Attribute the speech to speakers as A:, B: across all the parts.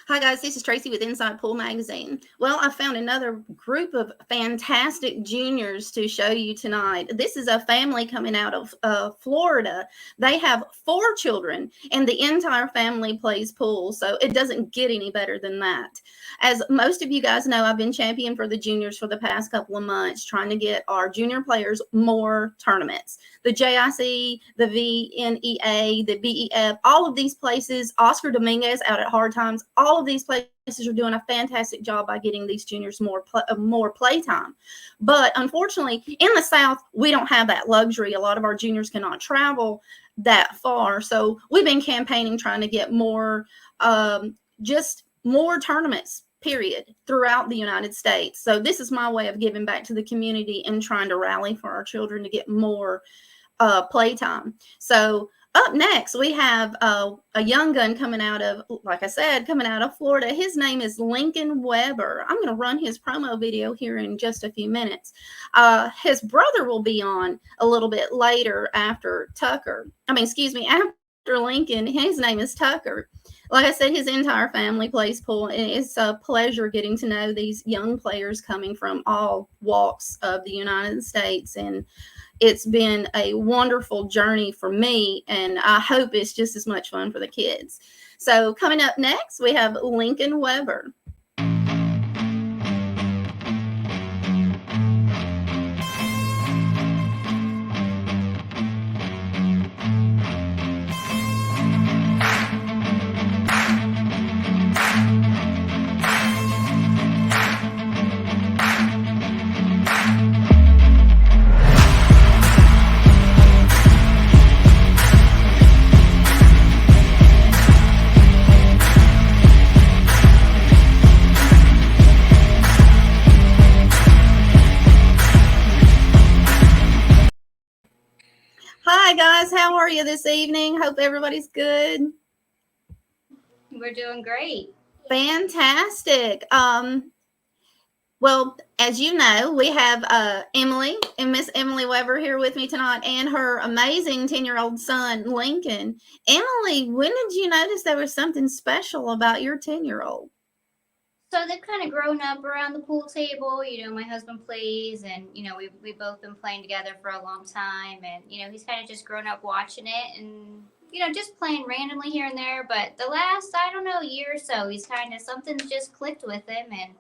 A: Hi guys, this is Tracy with Inside Pool Magazine. Well, I found another group of fantastic juniors to show you tonight. This is a family coming out of Florida. They have 4 children and the entire family plays pool, so it doesn't get any better than that. As most of you guys know, I've been champion for the juniors for the past couple of months, trying to get our junior players more tournaments. The JIC, the VNEA, the BEF, all of these places, Oscar Dominguez out at Hard Times, all of these places are doing a fantastic job by getting these juniors more play time. But unfortunately, in the South, we don't have that luxury. A lot of our juniors cannot travel that far. So we've been campaigning trying to get more, just more tournaments, period, throughout the United States. So this is my way of giving back to the community and trying to rally for our children to get more playtime. So up next, we have a young gun coming out of, like I said, coming out of Florida. His name is Lincoln Weber. I'm going to run his promo video here in just a few minutes. His brother will be on a little bit later after Tucker. After Lincoln. His name is Tucker. Like I said, his entire family plays pool, and it's a pleasure getting to know these young players coming from all walks of the United States. And it's been a wonderful journey for me, and I hope it's just as much fun for the kids. So coming up next, we have Lincoln Weber. Hi guys, how are you this evening? Hope everybody's good.
B: We're doing great.
A: Fantastic. Well, as you know, we have Emily and Miss Emily Weber here with me tonight, and her amazing 10-year-old son, Lincoln. Emily, when did you notice there was something special about your 10-year-old?
B: So they've kind of grown up around the pool table. My husband plays, and we've both been playing together for a long time, and he's kind of just grown up watching it, and just playing randomly here and there. But the last, I don't know, year or so, he's kind of something's just clicked with him, and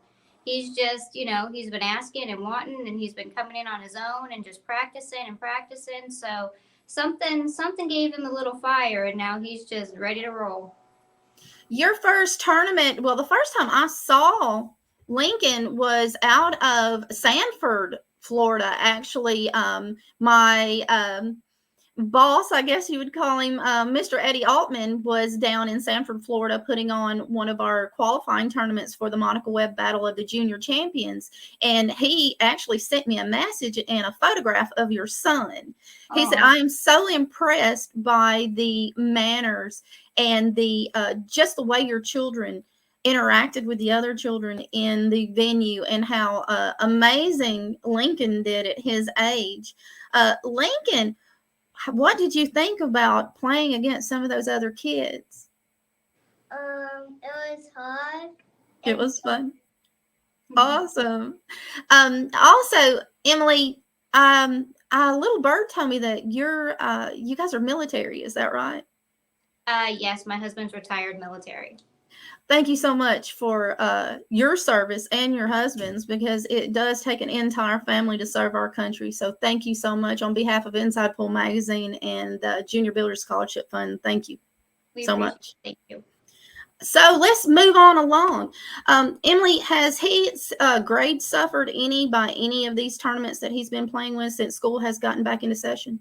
B: he's just he's been asking and wanting, and he's been coming in on his own and just practicing and practicing. So something gave him a little fire, and now he's just ready to roll.
A: Your first tournament, well, the first time I saw Lincoln was out of Sanford, Florida. Actually, my boss, I guess you would call him, Mr. Eddie Altman, was down in Sanford, Florida, putting on one of our qualifying tournaments for the Monica Webb Battle of the Junior Champions. And he actually sent me a message and a photograph of your son. He said, I am so impressed by the manners and the just the way your children interacted with the other children in the venue, and how amazing Lincoln did at his age. Lincoln, what did you think about playing against some of those other kids?
C: It was hard.
A: It was fun. Awesome. Also, Emily, a little bird told me that you guys are military. Is that right?
B: Yes, my husband's retired military.
A: Thank you so much for your service and your husband's, because it does take an entire family to serve our country. So thank you so much on behalf of Inside Pool Magazine and the Junior Builders Scholarship Fund. Thank you so much.
B: Thank you.
A: So let's move on along. Emily, has his grade suffered any by any of these tournaments that he's been playing with since school has gotten back into session?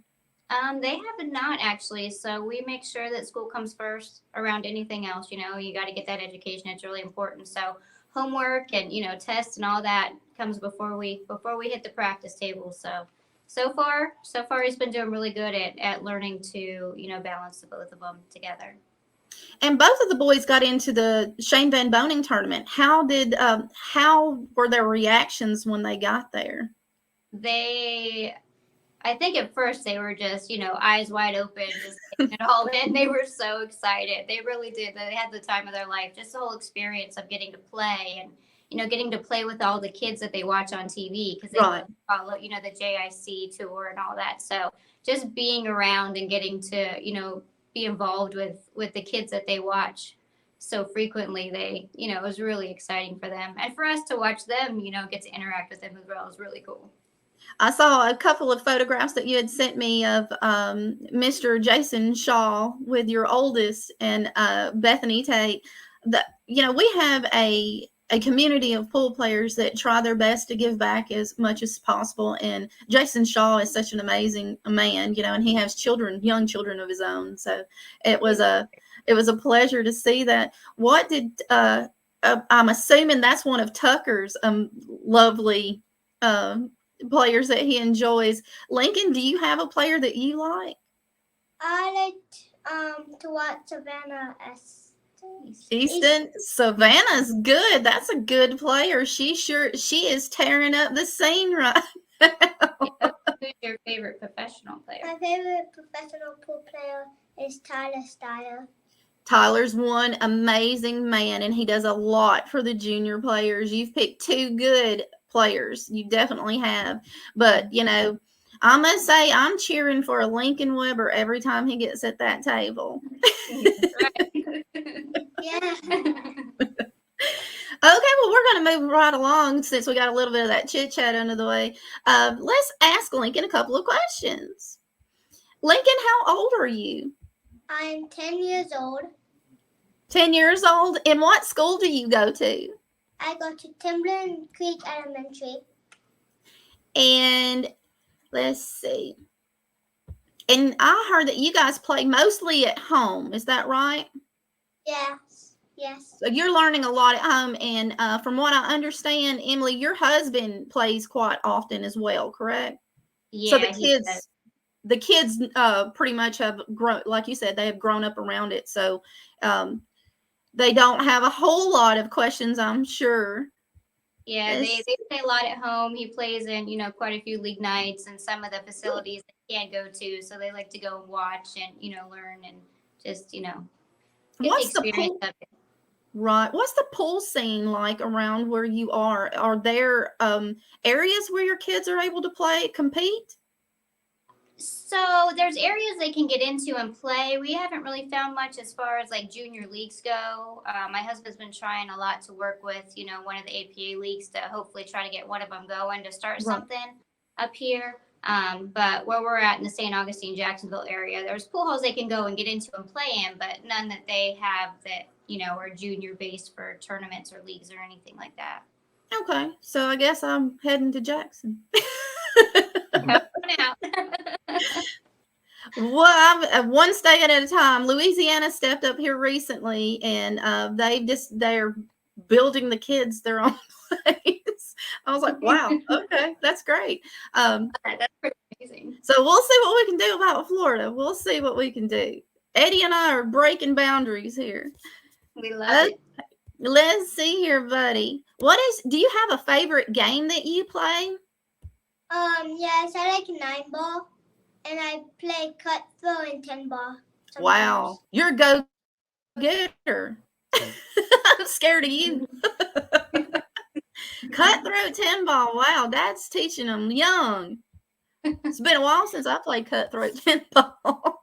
B: They have not actually. So we make sure that school comes first around anything else. You got to get that education. It's really important. So homework and tests and all that comes before we hit the practice table. So far he's been doing really good at learning to balance the both of them together.
A: And both of the boys got into the Shane Van Boning tournament. How were their reactions when they got there?
B: I think at first they were just, eyes wide open, just taking it all in. They were so excited. They really did. They had the time of their life. Just the whole experience of getting to play and, getting to play with all the kids that they watch on TV because they
A: Right.
B: follow, the JIC tour and all that. So just being around and getting to, be involved with the kids that they watch so frequently, it was really exciting for them. And for us to watch them, get to interact with them as well is really cool.
A: I saw a couple of photographs that you had sent me of Mr. Jason Shaw with your oldest and Bethany Tate. We have a community of pool players that try their best to give back as much as possible. And Jason Shaw is such an amazing man, and he has young children of his own. So it was a pleasure to see that. What did I'm assuming that's one of Tucker's lovely players that he enjoys. Lincoln, do you have a player that you like?
C: I like to watch Savannah
A: Easton. Savannah's good. That's a good player. She is tearing up the scene right now.
B: Who's your favorite professional player?
C: My favorite professional pool player is Tyler Steyer.
A: Tyler's one amazing man, and he does a lot for the junior players. You've picked two good players. You definitely have. But, I must say I'm cheering for a Lincoln Weber every time he gets at that table.
C: Yeah.
A: Okay, well, we're going to move right along since we got a little bit of that chit-chat under the way. Let's ask Lincoln a couple of questions. Lincoln, how old are you?
C: I'm 10 years old.
A: 10 years old? And what school do you go to?
C: I go to Timberland Creek Elementary.
A: And let's see. And I heard that you guys play mostly at home. Is that right?
C: Yes.
A: So you're learning a lot at home. And from what I understand, Emily, your husband plays quite often as well, correct?
B: Yeah.
A: So the kids pretty much have grown, like you said, they have grown up around it. So they don't have a whole lot of questions, I'm sure.
B: Yeah, they play a lot at home. He plays in, quite a few league nights and some of the facilities they can't go to. So they like to go and watch and, learn and just, get
A: What's
B: the experience of it.
A: Right. What's the pool scene like around where you are? Are there areas where your kids are able to compete?
B: So there's areas they can get into and play. We haven't really found much as far as like junior leagues go. My husband's been trying a lot to work with, one of the APA leagues to hopefully try to get one of them going to start something up here. But where we're at in the St. Augustine, Jacksonville area, there's pool halls they can go and get into and play in, but none that they have that, are junior based for tournaments or leagues or anything like that.
A: Okay. So I guess I'm heading to Jackson. Well, I'm one state at a time. Louisiana stepped up here recently, and they're building the kids their own place. I was like, wow, okay, that's great.
B: That's pretty amazing.
A: So we'll see what we can do about Florida. We'll see what we can do. Eddie and I are breaking boundaries here.
B: We love it.
A: Let's see here, buddy. Do you have a favorite game that you play?
C: Yes, I like 9-ball, and I play cutthroat and 10-ball.
A: Wow, you're a go-getter. I'm scared of you. Cutthroat 10-ball. Wow, that's teaching them young. It's been a while since I played cutthroat 10-ball.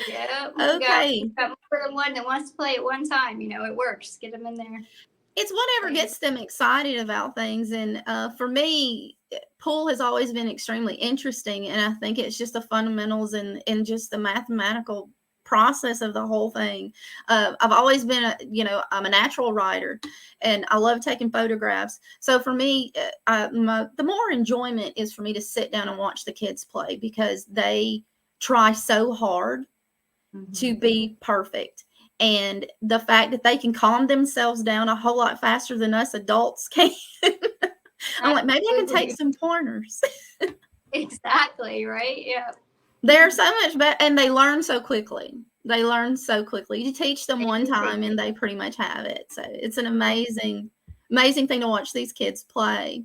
B: Yeah.
A: Okay.
B: Got more than one that wants to play at one time. It works. Get them in there.
A: It's whatever gets them excited about things. And for me, pool has always been extremely interesting. And I think it's just the fundamentals and just the mathematical process of the whole thing. I've always been I'm a natural writer, and I love taking photographs. So for me, the more enjoyment is for me to sit down and watch the kids play, because they try so hard to be perfect. And the fact that they can calm themselves down a whole lot faster than us adults can. I'm like, maybe I can take some pointers.
B: Exactly, right? Yeah.
A: They're so much better, and they learn so quickly. You teach them one time and they pretty much have it. So it's an amazing thing to watch these kids play.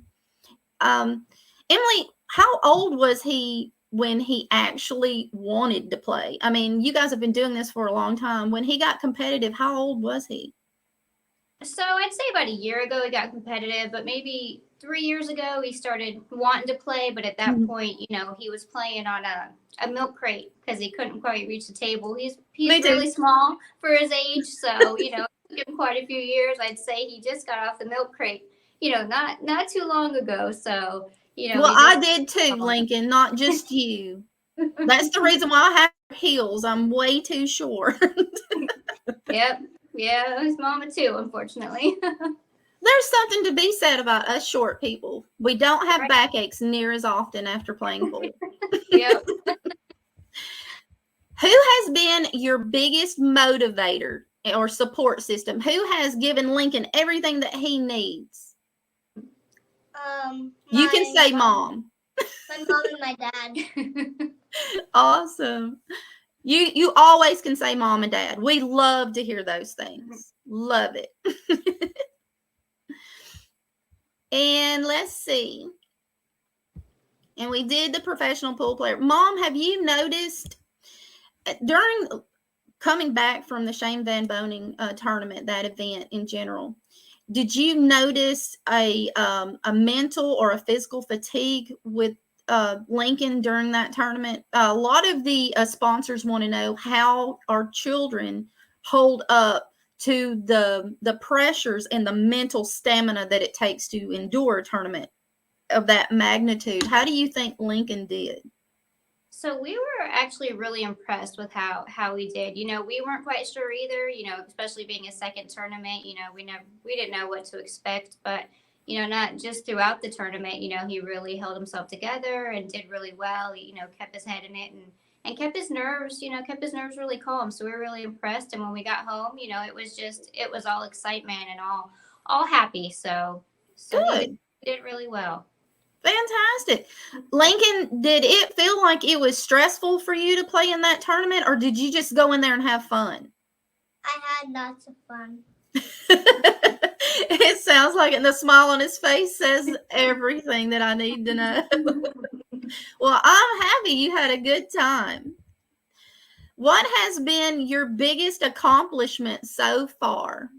A: Emily, how old was he when he actually wanted to play? I mean, you guys have been doing this for a long time. When he got competitive, how old was he?
B: So I'd say about a year ago he got competitive, but maybe 3 years ago he started wanting to play. But at that
A: Mhm.
B: point, he was playing on a milk crate because he couldn't quite reach the table. He's
A: Me too.
B: really small for his age, so it took him quite a few years. I'd say he just got off the milk crate, not too long ago. So
A: Well,
B: he's
A: I
B: just
A: did too, Lincoln, not just you. That's the reason why I have heels. I'm way too short.
B: Yep. Yeah, his mama too, unfortunately.
A: There's something to be said about us short people. We don't have
B: Right.
A: backaches near as often after playing pool.
B: Yep.
A: Who has been your biggest motivator or support system? Who has given Lincoln everything that he needs? You can say mom.
C: My mom and my dad.
A: Awesome. You always can say mom and dad. We love to hear those things. Love it. And let's see. And we did the professional pool player. Mom, have you noticed during coming back from the Shane Van Boning tournament, that event in general, did you notice a mental or a physical fatigue with Lincoln during that tournament? A lot of the sponsors want to know how our children hold up to the pressures and the mental stamina that it takes to endure a tournament of that magnitude. How do you think Lincoln did?
B: So we were actually really impressed with how we did. We weren't quite sure either. Especially being a second tournament. We didn't know what to expect, but not just throughout the tournament. He really held himself together and did really well. He, kept his head in it and kept his nerves. Kept his nerves really calm. So we were really impressed. And when we got home, it was all excitement and all happy. So
A: Good.
B: he did really well.
A: Fantastic. Lincoln, did it feel like it was stressful for you to play in that tournament, or did you just go in there and have fun?
C: I had lots of fun.
A: It sounds like it, and the smile on his face says everything that I need to know. Well, I'm happy you had a good time. What has been your biggest accomplishment so far?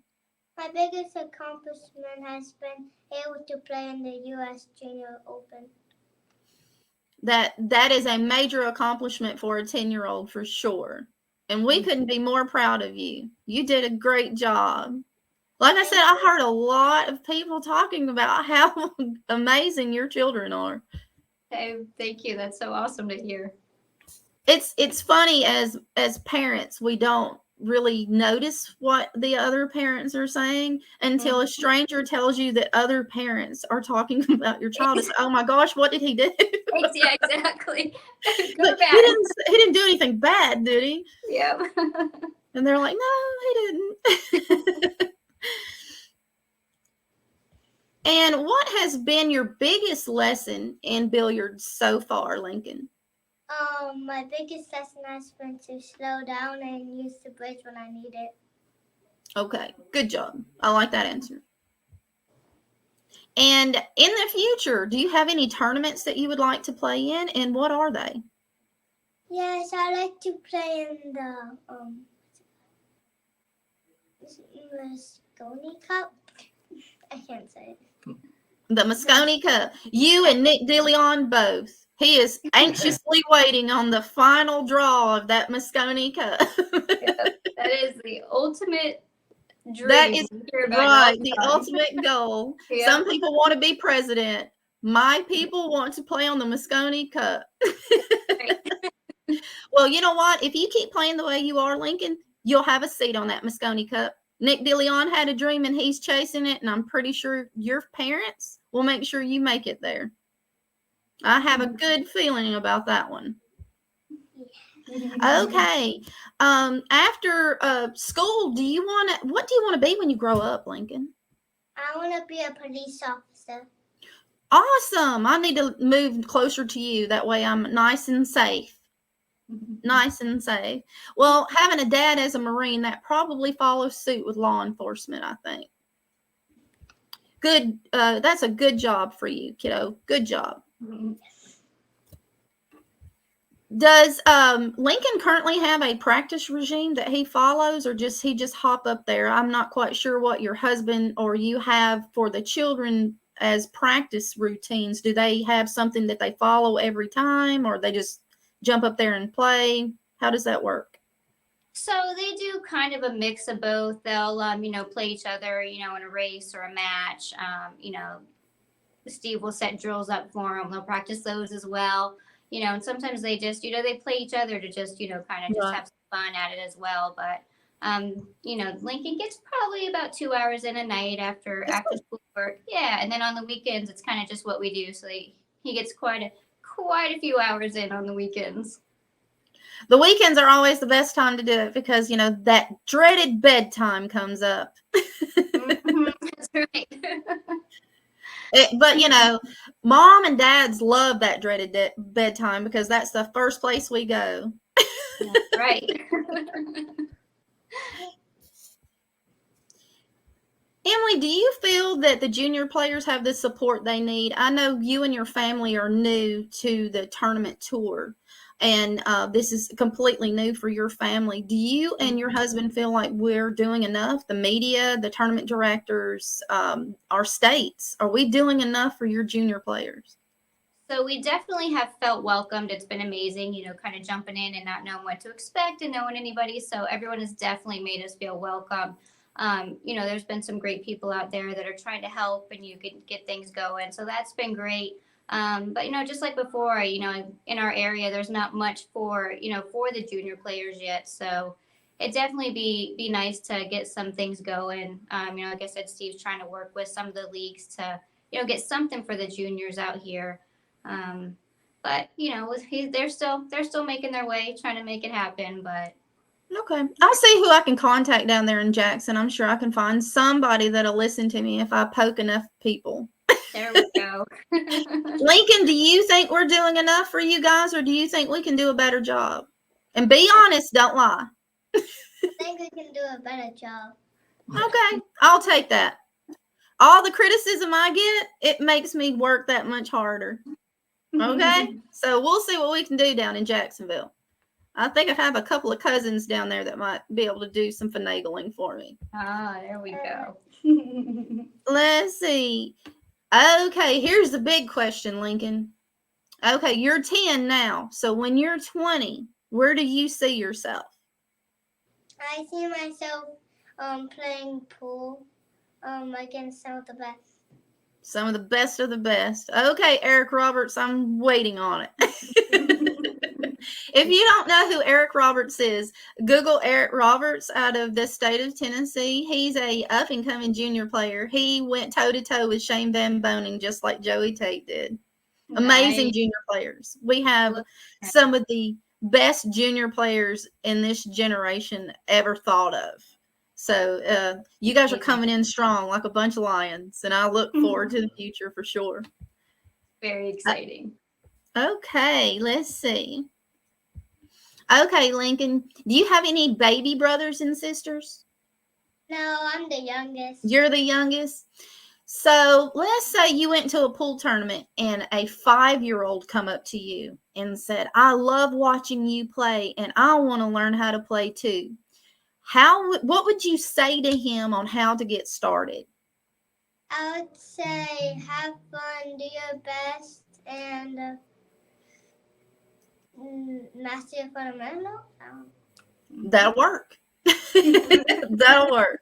C: My biggest accomplishment has been able to play in the U.S. Junior Open.
A: That is a major accomplishment for a 10-year-old for sure. And we couldn't be more proud of you. You did a great job. Like I said, I heard a lot of people talking about how amazing your children are.
B: Hey, thank you. That's so awesome to hear.
A: It's funny as parents, we don't really notice what the other parents are saying until a stranger tells you that other parents are talking about your child. It's, oh my gosh, what did he do?
B: Yeah, exactly.
A: But he didn't do anything bad, did he?
B: Yep.
A: And they're like, no, he didn't. And what has been your biggest lesson in billiards so far, Lincoln?
C: My biggest lesson has been to slow down and use the bridge when I need it.
A: Okay, good job. I like that answer. And in the future, do you have any tournaments that you would like to play in, and what are they?
C: Yes, I like to play in the Moscone Cup. I can't say it.
A: The Moscone Cup. You and Nick DeLeon both. He is anxiously waiting on the final draw of that Moscone Cup.
B: That is the ultimate dream.
A: That is right, the ultimate goal.
B: Yep.
A: Some people want to be president. My people want to play on the Moscone Cup. Well, you know what? If you keep playing the way you are, Lincoln, you'll have a seat on that Moscone Cup. Nick DeLeon had a dream and he's chasing it, and I'm pretty sure your parents will make sure you make it there. I have a good feeling about that one. Okay. After school, what do you want to be when you grow up, Lincoln?
C: I want to be a police officer.
A: Awesome. I need to move closer to you. That way I'm nice and safe. Nice and safe. Well, having a dad as a Marine, that probably follows suit with law enforcement, I think. Good. That's a good job for you, kiddo. Good job. Does Lincoln currently have a practice regime that he follows, or he just hop up there? I'm not quite sure what your husband or you have for the children as practice routines. Do they have something that they follow every time, or they just jump up there and play? How does that work?
B: So they do kind of a mix of both. They'll, play each other, in a race or a match. Steve will set drills up for them. They'll practice those as well. And sometimes they just, they play each other to just, kind of just
A: Right.
B: have some fun at it as well. But, Lincoln gets probably about 2 hours in a night after school work. Yeah, and then on the weekends, it's kind of just what we do. So he gets quite a few hours in on the weekends.
A: The weekends are always the best time to do it because, that dreaded bedtime comes up.
B: That's right.
A: But, mom and dads love that dreaded bedtime because that's the first place we go.
B: That's right.
A: Emily, do you feel that the junior players have the support they need? I know you and your family are new to the tournament tour, and this is completely new for your family. Do you and your husband feel like we're doing enough? The media, the tournament directors, our states, are we doing enough for your junior players?
B: So we definitely have felt welcomed. It's been amazing, kind of jumping in and not knowing what to expect and knowing anybody. So everyone has definitely made us feel welcome. There's been some great people out there that are trying to help and you can get things going. So that's been great. But just like before, in our area, there's not much for the junior players yet. So it definitely be nice to get some things going. Like I said, Steve's trying to work with some of the leagues to, get something for the juniors out here. But they're still making their way, trying to make it happen. But
A: okay, I'll see who I can contact down there in Jackson. I'm sure I can find somebody that'll listen to me if I poke enough people.
B: There we go.
A: Lincoln, do you think we're doing enough for you guys, or do you think we can do a better job? And be honest, don't lie.
C: I think we can do a better job.
A: Okay, I'll take that. All the criticism I get, it makes me work that much harder. Okay, so we'll see what we can do down in Jacksonville. I think I have a couple of cousins down there that might be able to do some finagling for me.
B: There we go.
A: Let's see. Okay, here's the big question, Lincoln. Okay, you're 10 now. So when you're 20, where do you see yourself?
C: I see myself playing pool against some of the best.
A: Some of the best of the best. Okay, Eric Roberts, I'm waiting on it. If you don't know who Eric Roberts is, Google Eric Roberts out of the state of Tennessee. He's a up-and-coming junior player. He went toe-to-toe with Shane Van Boning just like Joey Tate did. Amazing
B: Nice.
A: Junior players. We have some of the best junior players in this generation ever thought of. So you guys are coming in strong like a bunch of lions, and I look forward to the future for sure.
B: Very exciting.
A: Okay, let's see. Okay, Lincoln, do you have any baby brothers and sisters?
C: No, I'm the youngest.
A: You're the youngest? So let's say you went to a pool tournament and a 5-year-old come up to you and said, I love watching you play and I want to learn how to play too. What would you say to him on how to get started?
C: I would say have fun, do your best, and master your fundamental.
A: That'll work. That'll work.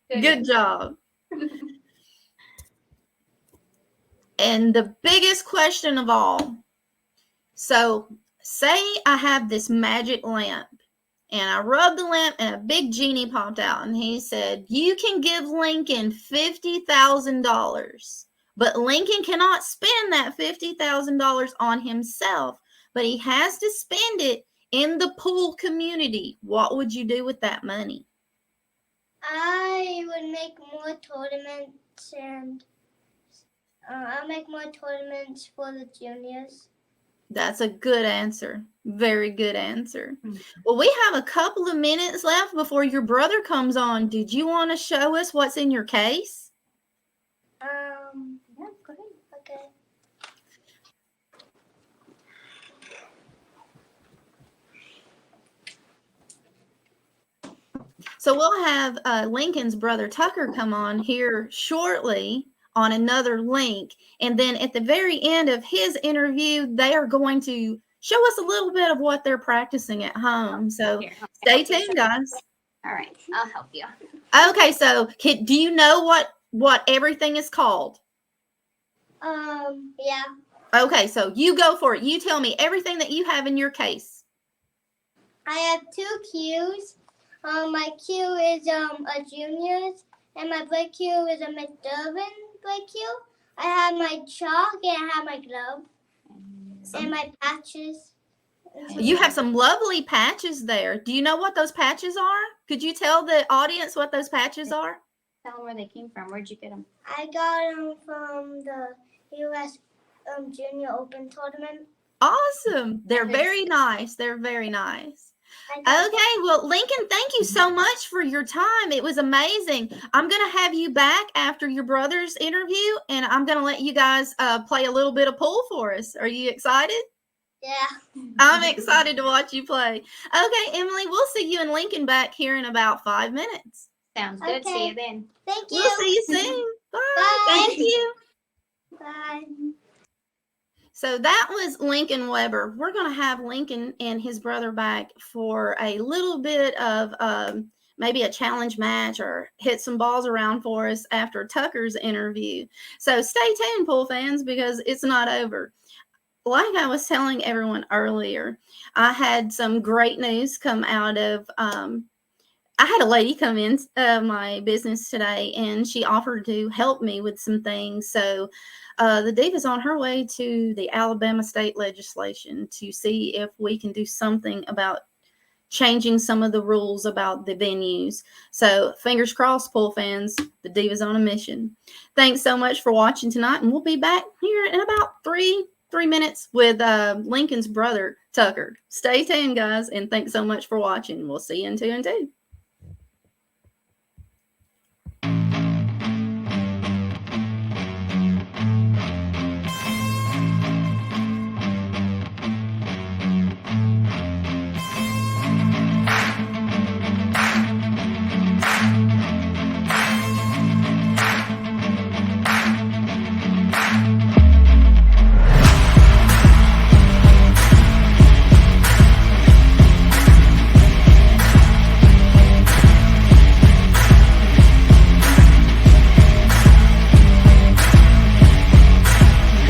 A: Good job. And the biggest question of all, so say I have this magic lamp and I rubbed the lamp and a big genie popped out and he said, you can give Lincoln $50,000, but Lincoln cannot spend that $50,000 on himself, but he has to spend it in the pool community. What would you do with that money?
C: I would make more tournaments and I'll make more tournaments for the juniors.
A: That's a good answer. Very good answer. Well, we have a couple of minutes left before your brother comes on. Did you want to show us what's in your case?
C: Yeah, go ahead. Okay.
A: So we'll have Lincoln's brother Tucker come on here shortly on another link. And then at the very end of his interview, they are going to show us a little bit of what they're practicing at home. So
B: Here, okay,
A: stay
B: help you
A: tuned,
B: show-
A: guys.
B: All right, I'll help you.
A: Okay, so do you know what everything is called?
C: Yeah.
A: Okay, so you go for it. You tell me everything that you have in your case.
C: I have 2 cues. My cue is a juniors, and my black cue is a McDermott black cue. I have my chalk and I have my glove and my patches.
A: You have some lovely patches there. Do you know what those patches are? Could you tell the audience what those patches are?
B: Tell them where they came from. Where'd you get them?
C: I got them from the U.S. Junior Open tournament.
A: Awesome. They're very nice. They're very nice. Okay, well, Lincoln, thank you so much for your time. It was amazing. I'm going to have you back after your brother's interview, and I'm going to let you guys play a little bit of pool for us. Are you excited?
C: Yeah.
A: I'm excited to watch you play. Okay, Emily, we'll see you and Lincoln back here in about 5 minutes.
B: Sounds good.
C: Okay.
B: See you then.
C: Thank you.
A: We'll see you soon. Bye.
C: Bye.
A: Thank you.
C: Bye.
A: So that was Lincoln Weber. We're going to have Lincoln and his brother back for a little bit of maybe a challenge match or hit some balls around for us after Tucker's interview. So stay tuned, pool fans, because it's not over. Like I was telling everyone earlier, I had some great news come out of I had a lady come in my business today, and she offered to help me with some things. So the Diva's on her way to the Alabama state legislation to see if we can do something about changing some of the rules about the venues. So fingers crossed, pool fans, the Diva's on a mission. Thanks so much for watching tonight, and we'll be back here in about three minutes with Lincoln's brother, Tucker. Stay tuned, guys, and thanks so much for watching. We'll see you in 2 and 2.